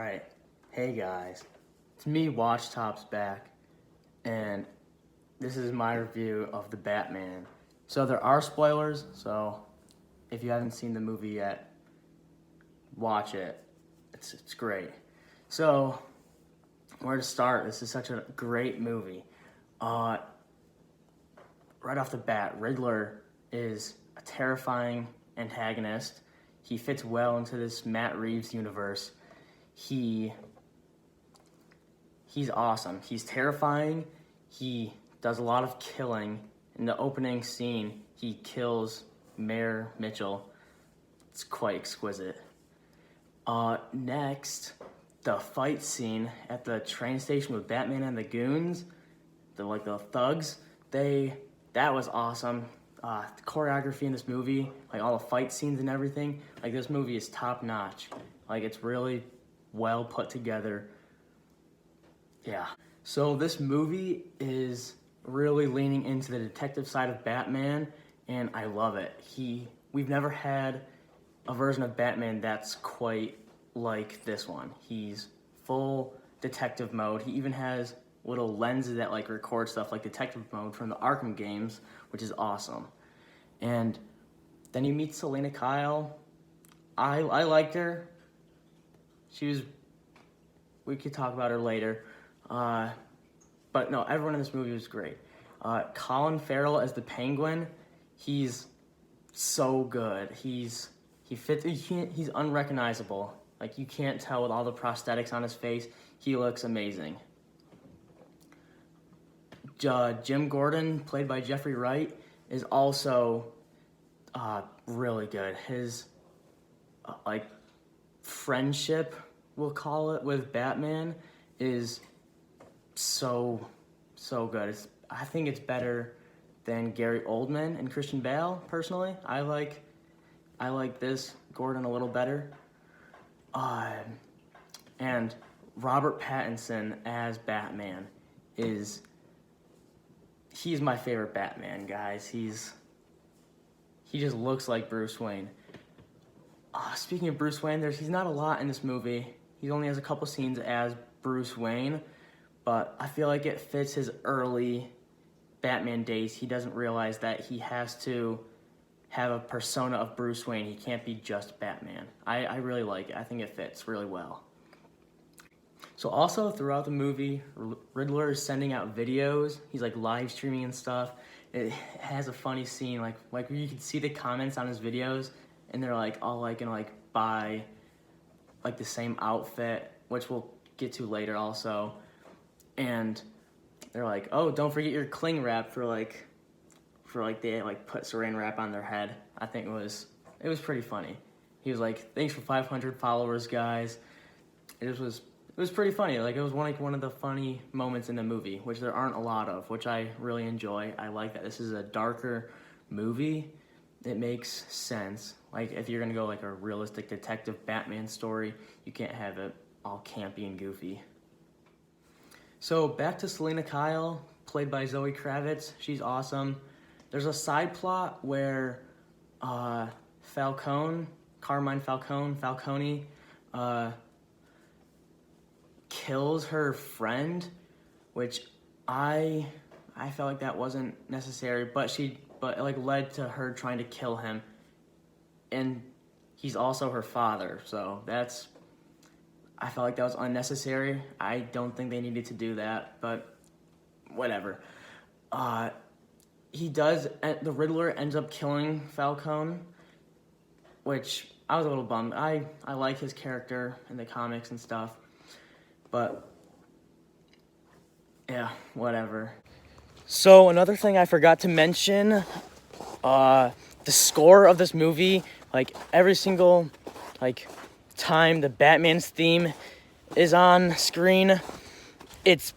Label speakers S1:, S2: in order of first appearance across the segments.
S1: Alright, hey guys, it's me, WatchTop's back, and this is my review of The Batman. So there are spoilers, so if you haven't seen the movie yet, watch it. It's great. So, where to start? This is such a great movie. Right off the bat, Riddler is a terrifying antagonist. He fits well into this Matt Reeves universe. He's awesome. He's terrifying. He does a lot of killing. In the opening scene, he kills Mayor Mitchell. It's quite exquisite. Next, the fight scene at the train station with Batman and the goons, the thugs. That was awesome. The choreography in this movie, all the fight scenes and everything, this movie is top notch. It's really well put together. Yeah. So this movie is really leaning into the detective side of Batman, and I love it. We've never had a version of Batman that's quite like this one. He's full detective mode. He even has little lenses that record stuff like detective mode from the Arkham games, which is awesome. And then you meet Selina Kyle. I liked her. We could talk about her later. But no, everyone in this movie was great. Colin Farrell as the Penguin, he's so good. He's unrecognizable. You can't tell with all the prosthetics on his face. He looks amazing. Jim Gordon, played by Jeffrey Wright, is also really good. His friendship, we'll call it, with Batman is so good. I think it's better than Gary Oldman and Christian Bale, personally. I like this Gordon a little better. And Robert Pattinson as Batman he's my favorite Batman, guys. He just looks like Bruce Wayne. Speaking of Bruce Wayne, he's not a lot in this movie. He only has a couple scenes as Bruce Wayne, but I feel like it fits his early Batman days. He doesn't realize that he has to have a persona of Bruce Wayne. He can't be just Batman. I really like it. I think it fits really well. So also throughout the movie, Riddler is sending out videos. He's live streaming and stuff. It has a funny scene, where you can see the comments on his videos, and they're all gonna buy the same outfit, which we'll get to later also. And they're oh, don't forget your cling wrap for they put saran wrap on their head. I think it was pretty funny. He was thanks for 500 followers, guys. It was pretty funny. It was one of the funny moments in the movie, which there aren't a lot of, which I really enjoy. I like that this is a darker movie. It makes sense. If you're gonna go a realistic detective Batman story, you can't have it all campy and goofy. So back to Selina Kyle, played by Zoe Kravitz. She's awesome. There's a side plot where Carmine Falcone, kills her friend, which I felt like that wasn't necessary, but led to her trying to kill him, and he's also her father, so I felt like that was unnecessary. I don't think they needed to do that, but whatever. The Riddler ends up killing Falcone, which I was a little bummed. I like his character in the comics and stuff, but yeah, whatever. So another thing I forgot to mention, the score of this movie, every single time the Batman's theme is on screen, it's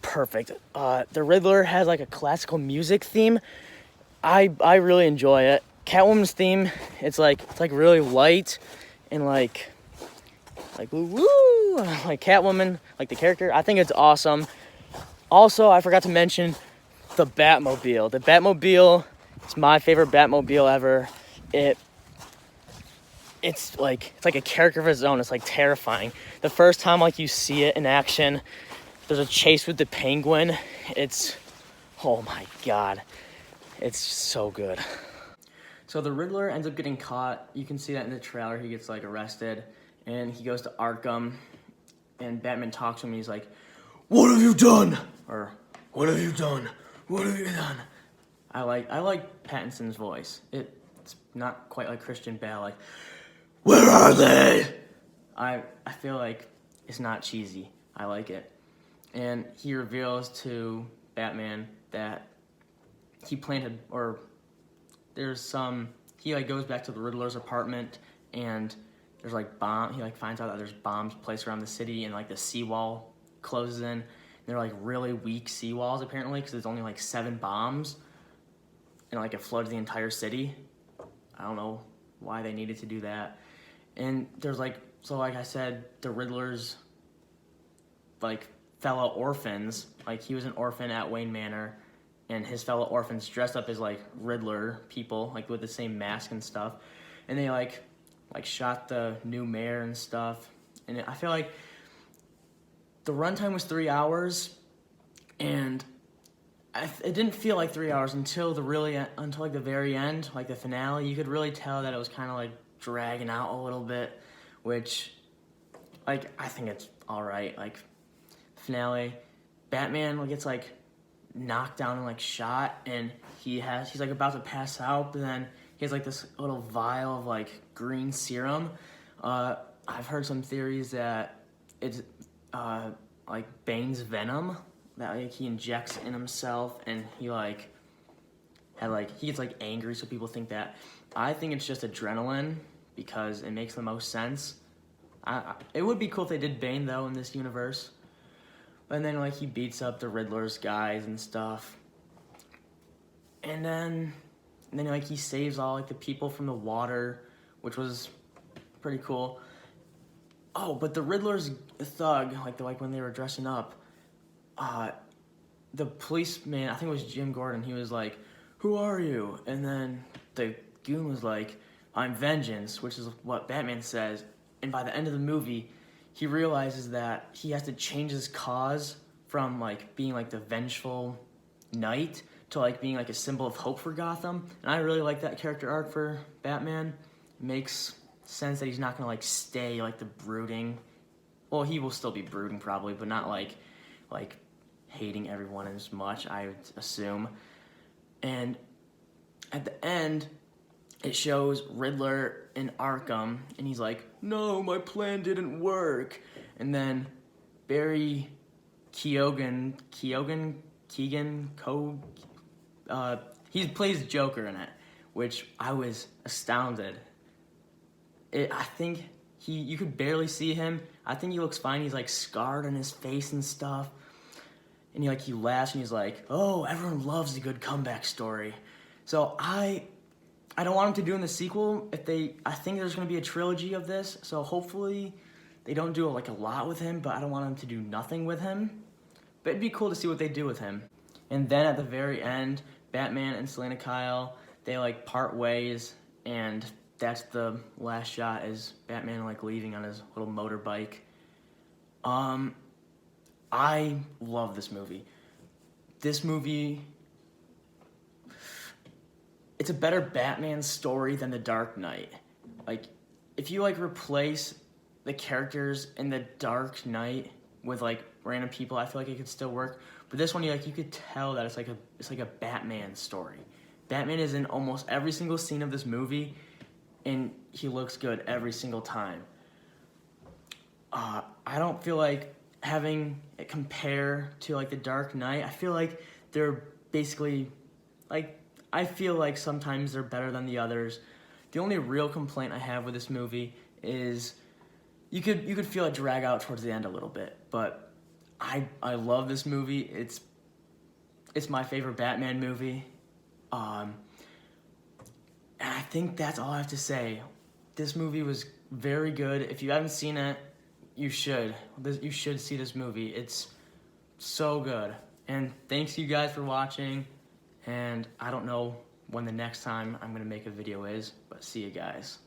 S1: perfect. The Riddler has a classical music theme. I really enjoy it. Catwoman's theme, it's really light and woo, Catwoman, the character. I think it's awesome. Also, I forgot to mention the Batmobile. The Batmobile is my favorite Batmobile ever. it's like a character of its own. It's like terrifying. The first time like you see it in action, there's a chase with the Penguin. It's, oh my God, it's so good. So the Riddler ends up getting caught. You can see that in the trailer. He gets like arrested, and he goes to Arkham, and Batman talks to him. And he's like, "What have you done?" Or, "What have you done? What have you done?" I like Pattinson's voice. It's not quite like Christian Bale. Like, "Where are they?" I feel like it's not cheesy. I like it, and he reveals to Batman that he planted, or there's some, he like goes back to the Riddler's apartment, and there's like he like finds out that there's bombs placed around the city, and like the seawall closes in. And they're like really weak seawalls apparently, because there's only like 7 bombs, and like it floods the entire city. I don't know why they needed to do that. And there's like, so like I said, the Riddler's like fellow orphans, like he was an orphan at Wayne Manor, and his fellow orphans dressed up as like Riddler people, like with the same mask and stuff, and they like shot the new mayor and stuff. And I feel like the runtime was 3 hours, and it didn't feel like 3 hours until like the very end, like the finale. You could really tell that it was kind of like dragging out a little bit, which like I think it's all right. Like finale, Batman gets like knocked down and like shot, and he's like about to pass out, but then he has like this little vial of like green serum. I've heard some theories that it's like Bane's venom that like he injects in himself, and he gets like angry, so people think that. I think it's just adrenaline because it makes the most sense. It would be cool if they did Bane though in this universe. And then like he beats up the Riddler's guys and stuff. And then like he saves all like the people from the water, which was pretty cool. Oh, but the Riddler's thug, like when they were dressing up, the policeman, I think it was Jim Gordon, he was like, "Who are you?" And then the goon was like, "I'm Vengeance," which is what Batman says. And by the end of the movie, he realizes that he has to change his cause from like being like the vengeful knight to like being like a symbol of hope for Gotham. And I really like that character arc for Batman. It makes sense that he's not gonna like stay like the brooding. Well, he will still be brooding probably, but not like hating everyone as much, I would assume. And at the end, it shows Riddler in Arkham, and he's like, "No, my plan didn't work." And then Barry Keoghan, he plays Joker in it, which I was astounded. I think you could barely see him. I think he looks fine. He's like scarred on his face and stuff. And he laughs and he's like, "Oh, everyone loves a good comeback story." So I don't want him to do in the sequel. I think there's going to be a trilogy of this, so hopefully they don't do like a lot with him, but I don't want them to do nothing with him. But it'd be cool to see what they do with him. And then at the very end, Batman and Selena Kyle, they like part ways, and that's the last shot is Batman like leaving on his little motorbike. I love this movie. This movie, it's a better Batman story than The Dark Knight. Like, if you like replace the characters in The Dark Knight with like random people, I feel like it could still work. But this one, you could tell that it's like a Batman story. Batman is in almost every single scene of this movie, and he looks good every single time. I don't feel like having it compare to like The Dark Knight. I feel like they're basically like, I feel like sometimes they're better than the others. The only real complaint I have with this movie is you could feel it drag out towards the end a little bit, but I love this movie. It's my favorite Batman movie. And I think that's all I have to say. This movie was very good. If you haven't seen it, you should. You should see this movie. It's so good. And thanks you guys for watching. And I don't know when the next time I'm going to make a video is, but see you guys.